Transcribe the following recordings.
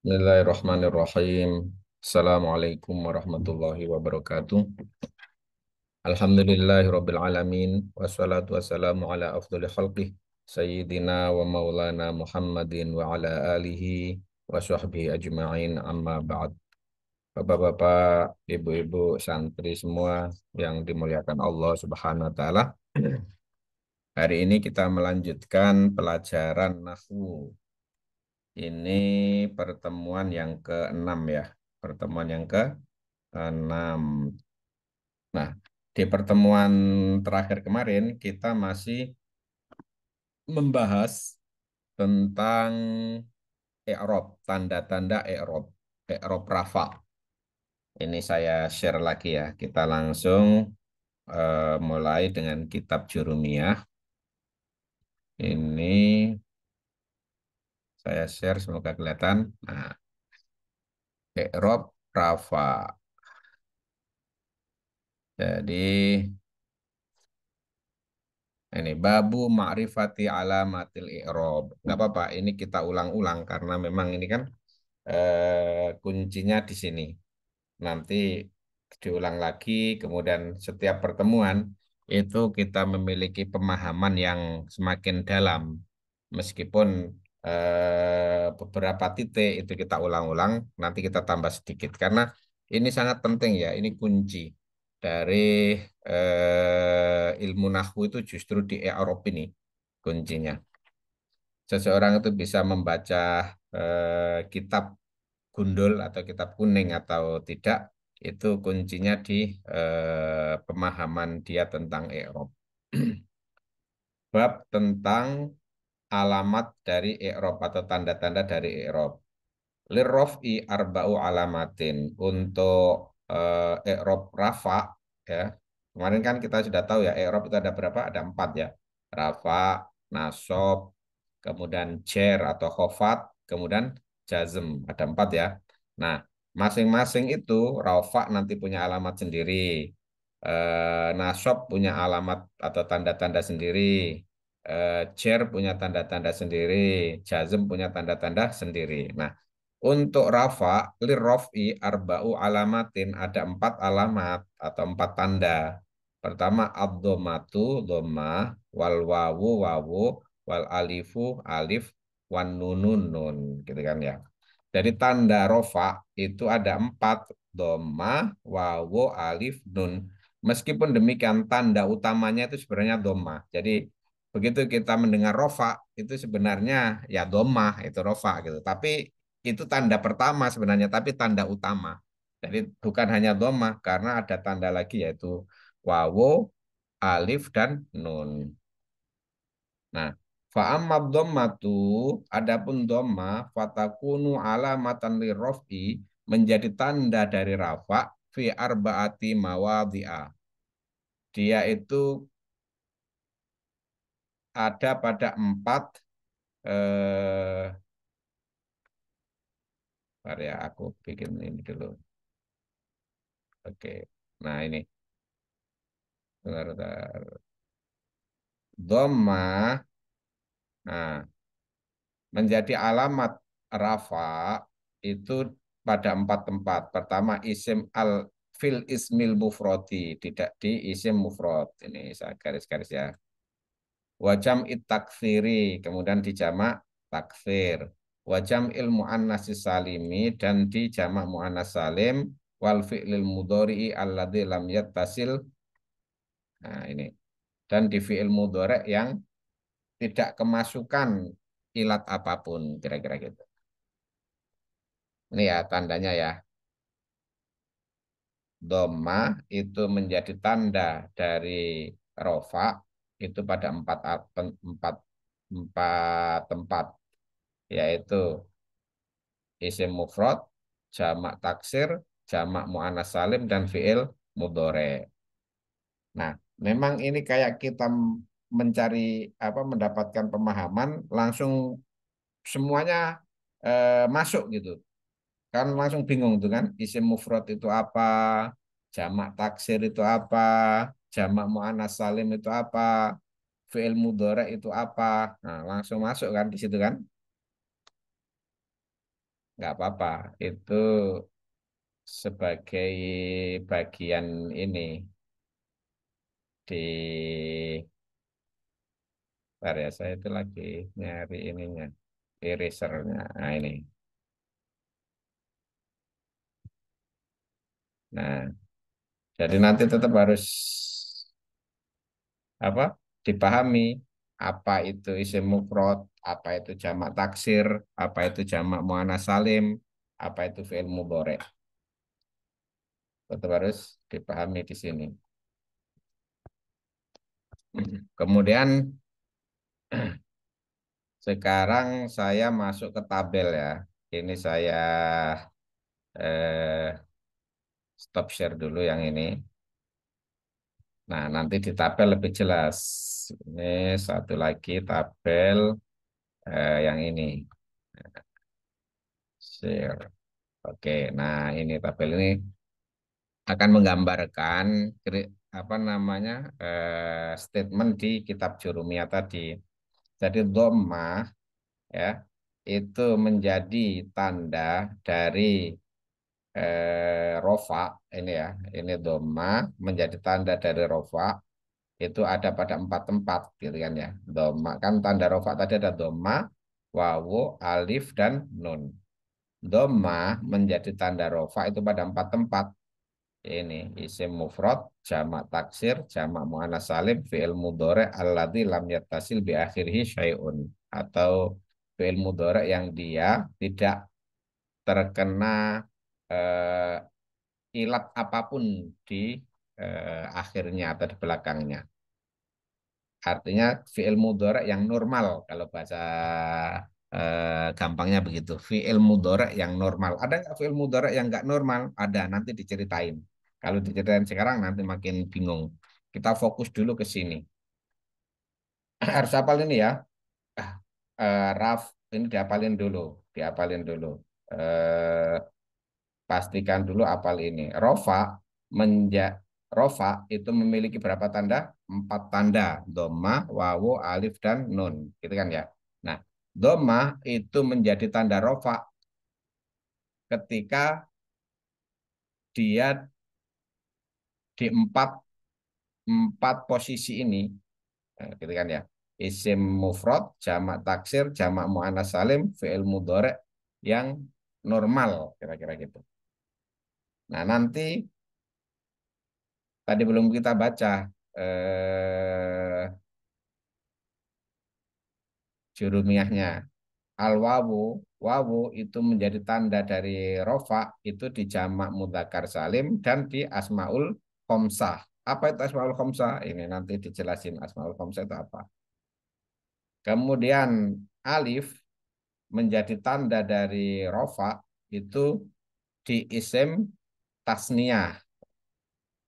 Bismillahirrahmanirrahim. Assalamualaikum warahmatullahi wabarakatuh. Alhamdulillahirabbil alamin wassalatu wassalamu ala afdhalil khalqih sayyidina wa maulana Muhammadin wa ala alihi wa sahbihi ajma'in amma ba'd. Bapak-bapak, ibu-ibu, santri semua yang dimuliakan Allah Subhanahu wa taala. Hari ini kita melanjutkan pelajaran nahwu. Ini pertemuan yang ke-6 ya. Pertemuan yang ke-6. Nah, di pertemuan terakhir kemarin kita masih membahas tentang i'rab, tanda-tanda i'rab, i'rab rafa. Ini saya share lagi ya. Kita langsung mulai dengan kitab Jurumiyah. Ini saya share semoga kelihatan. Nah, i'rab rafa. Jadi ini babu ma'rifati alamatil i'rab. Nggak apa-apa, ini kita ulang-ulang karena memang ini kan kuncinya di sini. Nanti diulang lagi, kemudian setiap pertemuan itu kita memiliki pemahaman yang semakin dalam. Meskipun beberapa titik itu kita ulang-ulang, nanti kita tambah sedikit. Karena ini sangat penting ya, ini kunci dari ilmu nahwu itu justru di i'rab ini kuncinya. Seseorang itu bisa membaca kitab gundul atau kitab kuning atau tidak, itu kuncinya di pemahaman dia tentang i'rab. Bab tentang alamat dari i'rab atau tanda-tanda dari i'rab. Lirraf'i arba'u alamatin. Untuk i'rab rafa ya. Kemarin kan kita sudah tahu ya i'rab itu ada berapa? Ada 4 ya. Rafa, nasab, kemudian jer atau khofat, kemudian jazm. Ada 4 ya. Nah, masing-masing itu rafa nanti punya alamat sendiri. Nasab punya alamat atau tanda-tanda sendiri. Jer punya tanda-tanda sendiri. Jazm punya tanda-tanda sendiri. Nah, untuk rafa, lirraf'i arba'u alamatin, ada 4 alamat atau 4 tanda. Pertama, ad-dhammatu, dhammah, wal wawu, wawu, wal alifu, alif, wan nunun, nun. Gitu kan ya. Dari tanda rofa itu ada 4, dhammah, wawu, alif, nun. Meskipun demikian, tanda utamanya itu sebenarnya dhammah. Jadi, begitu kita mendengar rofa, itu sebenarnya ya dhammah, itu rofa gitu. Tapi itu tanda pertama sebenarnya, tapi tanda utama. Jadi bukan hanya dhammah, karena ada tanda lagi yaitu wawu, alif, dan nun. Nah, fa'amma dhammatu, adapun dhamma, fatakunu alamatan lirraf'i, menjadi tanda dari rafa, fi arba'ati mawadhi'a. Dia itu ada pada 4, bentar ya, aku bikin ini dulu. Oke, nah ini. Bentar, bentar. Dhamma, nah, menjadi alamat rafa itu pada 4 tempat. Pertama, isim fil ismil mufrodi, tidak di isim mufrod. Ini saya garis-garis ya. Wajam it taksiri, kemudian dijamak taksir. Wajam ilmu annasi salimi, dan di jamak muannas salim, wal fi'lil mudhari'i alladzi lam yattasil. Nah, ini. Dan di fi'il mudhari' yang tidak kemasukan ilat apapun, kira-kira gitu. Ini ya tandanya ya. Doma itu menjadi tanda dari rofa itu pada 4 tempat, yaitu isim mufrad, jamak taksir, jamak muannas salim, dan fiil mudhore. Nah, memang ini kayak kita mencari apa, mendapatkan pemahaman langsung semuanya masuk gitu. Kan langsung bingung tuh kan, isim mufrad itu apa, jamak taksir itu apa, jamak muannas salim itu apa, fi'il mudhari itu apa. Nah, langsung masuk kan di situ kan. nggak apa-apa. Itu sebagai bagian ini di, bentar ya, saya itu lagi nyari ininya, erasernya. Nah ini. Nah, jadi nanti tetap harus apa? Dipahami apa itu isim mufrad, apa itu jamak taksir, apa itu jamak muannas salim, apa itu fi'il mudhari. Tetap harus dipahami di sini. Kemudian sekarang saya masuk ke tabel ya. Ini saya eh, stop share dulu yang ini. Nah, nanti di tabel lebih jelas. Ini satu lagi tabel yang ini. Share. Oke, nah ini tabel ini akan menggambarkan apa namanya statement di kitab Jurumiyah tadi. Jadi dhammah ya itu menjadi tanda dari rofa ini ya. Ini dhammah menjadi tanda dari rofa itu ada pada 4 tempat gitu kan ya. Dhammah kan tanda rofa tadi ada dhammah, wawu, alif dan nun. Dhammah menjadi tanda rofa itu pada 4 tempat. Ini isim mufrad, jamak taksir, jamak muannas salim, fi'il mudhari alladzi lam yattasil bi akhirih syai'un, atau fi'il mudhari yang dia tidak terkena eh, ilat apapun di akhirnya atau di belakangnya. Artinya fi'il mudhari yang normal kalau bahasa gampangnya begitu. Fi'il mudhari yang normal. Ada nggak fi'il mudhari yang nggak normal? Ada, nanti diceritain. Kalau diceritain sekarang nanti makin bingung. Kita fokus dulu ke sini. Harus hafal ini ya. Ah, Raf, ini diapalin dulu. Diapalin dulu. Eh, Pastikan dulu apal ini. Rofa itu memiliki berapa tanda? 4 tanda. Doma, wawu, alif, dan nun. Gitu kan ya. Nah, doma itu menjadi tanda rofa ketika dia di empat posisi ini. Gitu kan ya. Isim mufrad, jamak taksir, jamak muannas salim, fi'il mudhari yang normal. Kira-kira gitu. Nah, nanti tadi belum kita baca jurumiyahnya. Al-wawu, wawu itu menjadi tanda dari rofa itu di jamak mudzakkar salim dan di asmaul khomsah. Apa itu asmaul khomsah? Ini nanti dijelasin asmaul khomsah itu apa. Kemudian alif menjadi tanda dari rofa itu di isim tasniyah.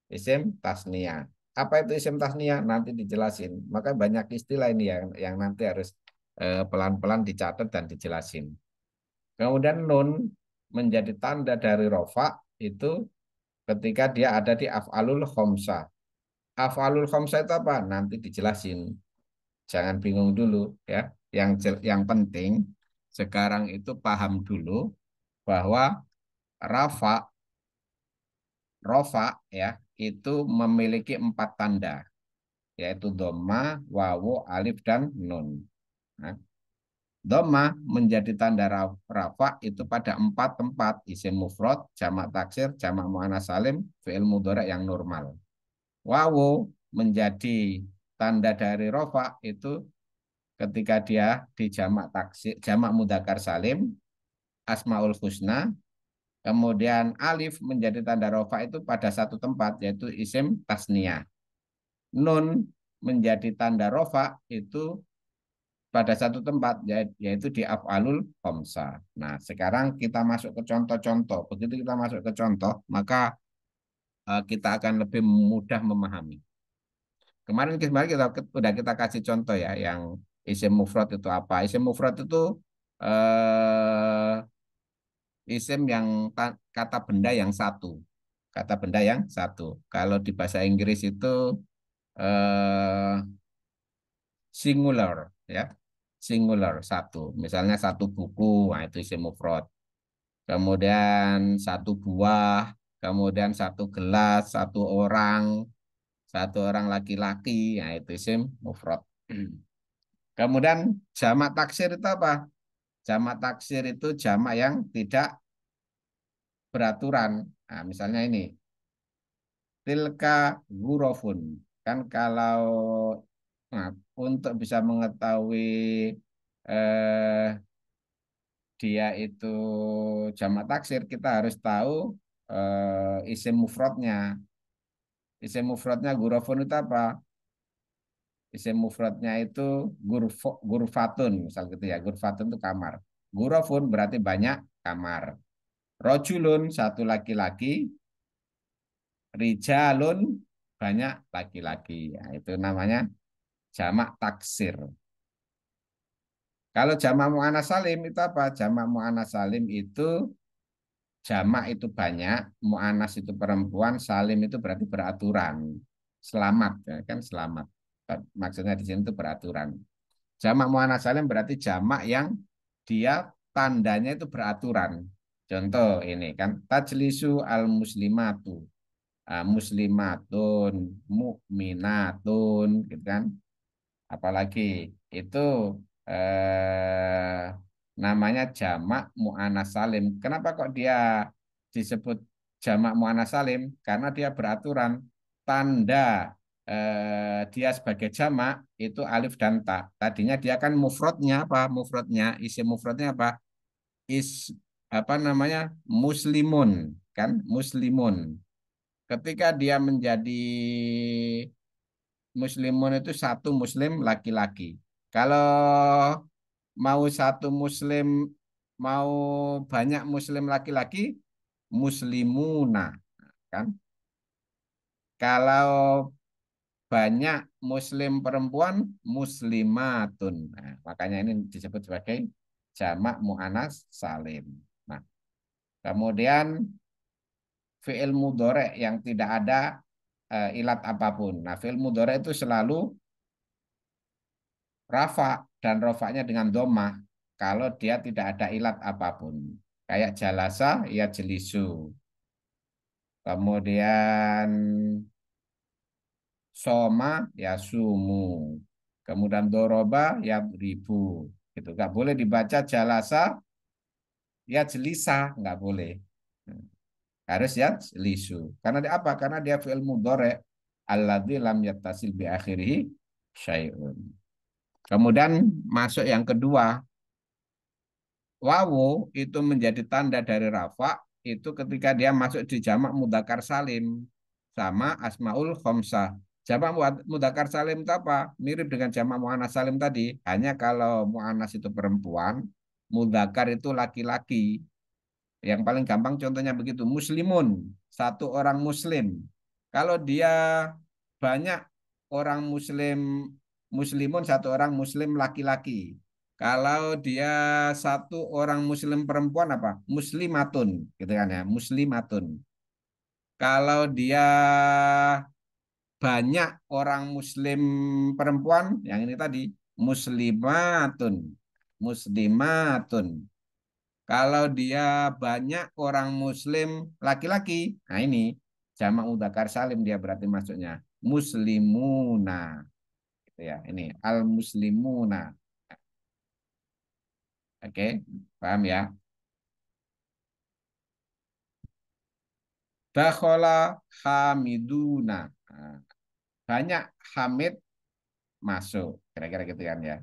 Isim tasniyah. Apa itu isim tasniyah? Nanti dijelasin. Maka banyak istilah ini yang nanti harus pelan-pelan dicatat dan dijelasin. Kemudian nun menjadi tanda dari rofa itu ketika dia ada di af'alul khomsa. Af'alul khomsa itu apa? Nanti dijelasin. Jangan bingung dulu ya. Yang penting sekarang itu paham dulu bahwa rafa, rofa ya itu memiliki 4 tanda, yaitu doma, wawu, alif, dan nun. Nah, doma menjadi tanda rafa itu pada 4 tempat, isim mufrad, jamak taksir, jamak muannas salim, fi'il mudhari yang normal. Wawu menjadi tanda dari rafa itu ketika dia di jamak taksir, jamak mudzakkar salim, asmaul husna. Kemudian alif menjadi tanda rafa itu pada 1 tempat, yaitu isim tasniyah. Nun menjadi tanda rafa itu pada 1 tempat, yaitu di af'alul khamsa. Nah, sekarang kita masuk ke contoh-contoh. Begitu kita masuk ke contoh, maka kita akan lebih mudah memahami. Kemarin kita udah kita kasih contoh ya, yang isim mufrad itu apa? Isim mufrad itu eh, isim yang kata benda yang satu. Kata benda yang satu. Kalau di bahasa Inggris itu eh, singular ya. Singular satu. Misalnya satu buku, nah itu isim mufrad. kemudian satu buah, kemudian satu gelas, satu orang laki-laki, nah itu isim mufrad. Kemudian jamak taksir itu apa? Jamak taksir itu jamak yang tidak beraturan. Nah, misalnya ini, tilka gurofun. Kan kalau nah, untuk bisa mengetahui eh, dia itu jamak taksir, kita harus tahu isim mufradnya. Isim mufradnya gurofun itu apa? Isim mufradnya itu gurfatun, misal gitu ya. Gurfatun itu kamar. Gurofun berarti banyak kamar. Rojulun satu laki-laki, rijalun banyak laki-laki. Nah, itu namanya jamak taksir. Kalau jamak muannas salim itu apa? Jamak muannas salim itu jamak itu banyak, mu'anas itu perempuan, salim itu berarti beraturan. Selamat, ya kan selamat. Maksudnya di sini itu beraturan. Jamak mu'anas salim berarti jamak yang dia tandanya itu beraturan. Contoh ini kan, tajlisu al muslimatu. Muslimatun, mukminatun, gitu kan. Apalagi itu namanya jamak mu'anas salim. Kenapa kok dia disebut jamak mu'anas salim? Karena dia beraturan tanda dia sebagai jamak itu alif dan ta. Tadinya dia kan mufrodnya apa? Mufrodnya isi mufrodnya apa? Is apa namanya? Muslimun kan? Muslimun. Ketika dia menjadi muslimun itu satu muslim laki-laki. Kalau mau satu muslim, mau banyak muslim laki-laki, muslimuna, kan? Kalau banyak muslim perempuan, muslimatun. Nah, makanya ini disebut sebagai jamak mu'anas salim. Nah, kemudian fi'il mudhari yang tidak ada ilat apapun. Nah, fi'il mudhari itu selalu rafa dan rofaknya dengan domah kalau dia tidak ada ilat apapun. Kayak jalasa ya jelisu. Kemudian soma ya sumu. Kemudian doroba ya ribu. Gitu. Nggak boleh dibaca jalasa ya jelisa. Nggak boleh. Harus ya jelisu. Karena dia apa? Karena dia fi'il mudhari alladzi lam yattasil bi akhirih syai'un. Kemudian masuk yang kedua, wawu itu menjadi tanda dari rafa itu ketika dia masuk di jamak mudzakkar salim sama asmaul khomsah. Jamak mudzakkar salim itu apa? Mirip dengan jamak muannas salim tadi. Hanya kalau muannas itu perempuan, mudzakkar itu laki-laki. Yang paling gampang contohnya begitu, muslimun, satu orang muslim. Kalau dia banyak orang muslim, muslimun satu orang muslim laki-laki. Kalau dia satu orang muslim perempuan apa? Muslimatun, gitu kan ya, muslimatun. Kalau dia banyak orang muslim perempuan, yang ini tadi, muslimatun, muslimatun. Kalau dia banyak orang muslim laki-laki, nah ini jamak mudzakkar salim dia berarti masuknya muslimuna gitu ya. Ini al muslimuna. Oke, paham ya? Dakhala hamiduna. Nah, banyak hamid masuk. Kira-kira gitu kan ya.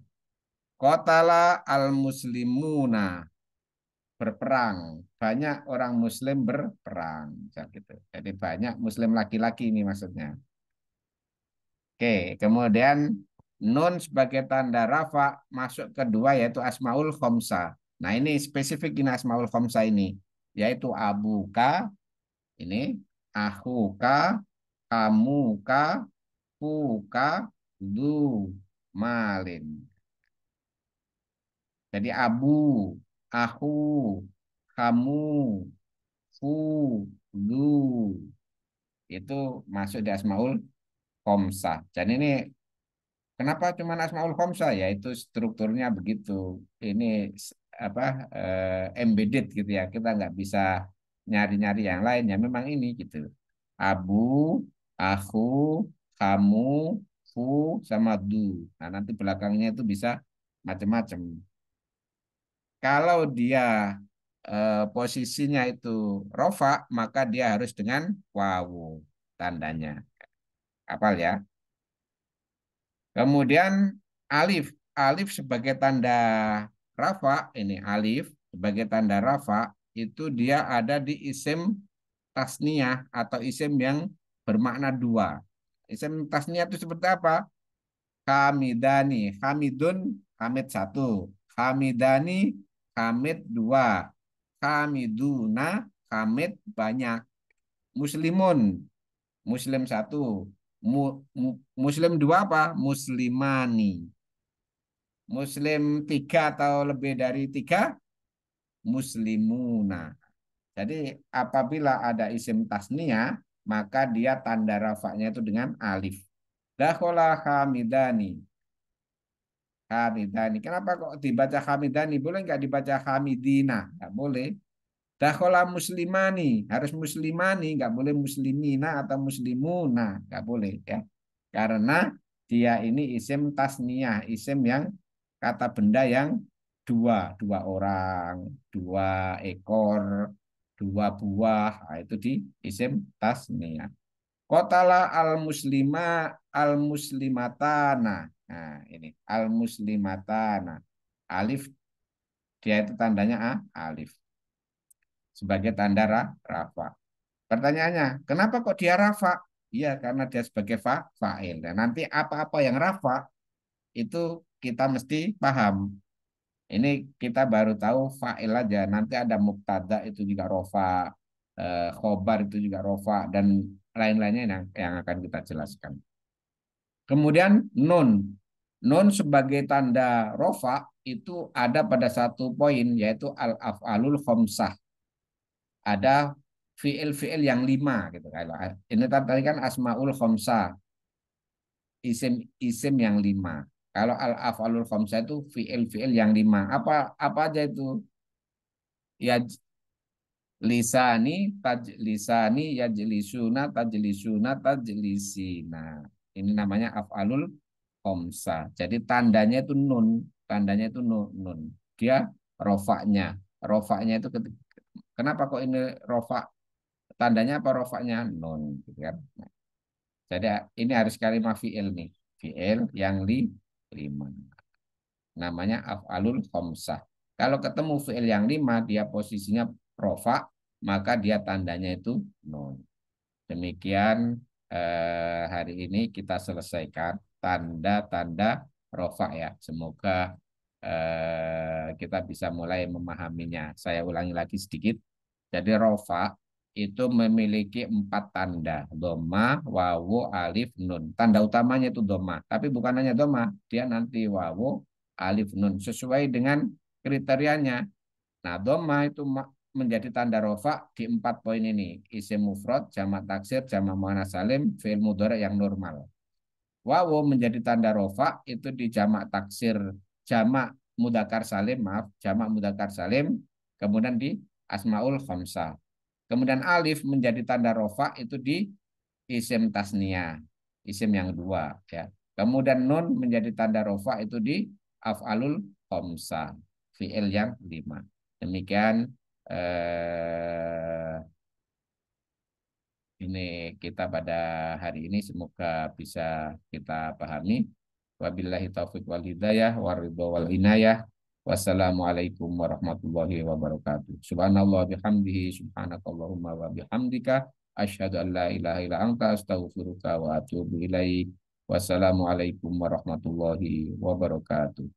Qatala al muslimuna berperang. Banyak orang muslim berperang. Gitu. Jadi banyak muslim laki-laki ini maksudnya. Oke, kemudian nun sebagai tanda rafa masuk kedua yaitu asmaul khomsa. Nah ini spesifik ini asmaul khomsa ini, yaitu abuka, ini ahuka, kamuka, fuka, du, malin. Jadi abu, ahu, kamu, fu, du, itu masuk di asmaul khomsa. Dan ini kenapa cuma Asmaul Khamsah? Ya itu strukturnya begitu. Ini apa embedded gitu ya. Kita nggak bisa nyari-nyari yang lain ya. Memang ini gitu. Abu, aku, kamu, fu, sama du. Nah, nanti belakangnya itu bisa macam-macam. Kalau dia posisinya itu rofa, maka dia harus dengan wawu tandanya. Hafal ya. Kemudian alif. Alif sebagai tanda rafa, ini alif sebagai tanda rafa, itu dia ada di isim tasniyah atau isim yang bermakna dua. Isim tasniyah itu seperti apa? Hamidani, Hamidun, Hamid satu. Hamidani, Hamid dua. Hamiduna, Hamid banyak. Muslimun, Muslim satu. Muslim dua apa? Muslimani. Muslim tiga atau lebih dari tiga, muslimuna. Jadi apabila ada isim tasnia, maka dia tanda rafanya itu dengan alif. Dakhola hamidani. Hamidani. Kenapa kok dibaca hamidani? Boleh nggak dibaca hamidina? Nggak boleh. Dakhola muslimani. Harus muslimani. Nggak boleh muslimina atau muslimuna. Nggak boleh ya. Karena dia ini isim tasniah, isim yang kata benda yang dua, dua orang, dua ekor, dua buah, nah, itu di isim tasniah. Kotala al muslima al muslimatana. Nah, ini al muslimatana. Alif dia itu tandanya alif sebagai tanda rafa. Pertanyaannya, kenapa kok dia rafa? Iya, karena dia sebagai fa'il. Dan nanti apa-apa yang rafa itu kita mesti paham. Ini kita baru tahu fa'il aja. Nanti ada mubtada itu juga rofa, khobar itu juga rofa, dan lain-lainnya yang akan kita jelaskan. Kemudian nun. Nun sebagai tanda rofa itu ada pada satu poin yaitu al-af'alul khomsah. Ada fiil-fiil yang lima gitu. Ini tadi kan asmaul khomsah, isim-isim yang lima. Kalau al-af'alul khamsah itu fi'il-fi'il yang lima. Apa aja itu? Ya lisani, tajlisani, yajlisuna, tajlisuna, tajlisina. Ini namanya af'alul khamsah. Jadi tandanya itu nun, tandanya itu nun. Dia rofaknya. Rofaknya itu kenapa kok ini rofak? Tandanya apa rofaknya? Nun, gitu kan. Jadi ini harus kalimat fi'il nih. Fi'il yang lima. Namanya af'alul khamsah. Kalau ketemu fi'il yang lima, dia posisinya rofa, maka dia tandanya itu nun. Demikian hari ini kita selesaikan tanda-tanda rofa ya. Semoga kita bisa mulai memahaminya. Saya ulangi lagi sedikit. Jadi rofa itu memiliki empat tanda. Doma, wawu, alif, nun. Tanda utamanya itu doma. Tapi bukan hanya doma. Dia nanti wawu, alif, nun. Sesuai dengan kriterianya. Nah, doma itu menjadi tanda rofa di empat poin ini. Isim mufrad, jamak taksir, jamak muannas salim, fi'il mudhari yang normal. Wawu menjadi tanda rofa itu di jamak taksir, jamak mudakar salim, maaf, jamak mudakar salim, kemudian di asmaul khamsah. Kemudian alif menjadi tanda rofa itu di isim tasnia, isim yang dua ya. Kemudian nun menjadi tanda rofa itu di af'alul khamsah, fi'il yang lima. Demikian ini kita pada hari ini semoga bisa kita pahami. Wabillahi taufiq wal hidayah waridho wal inayah. Wassalamualaikum warahmatullahi wabarakatuh. Subhanallah bihamdihi subhanakallahumma wa bihamdika asyhadu an la ilaha illa anta astaghfiruka wa atubu ilaik. Wassalamualaikum warahmatullahi wabarakatuh.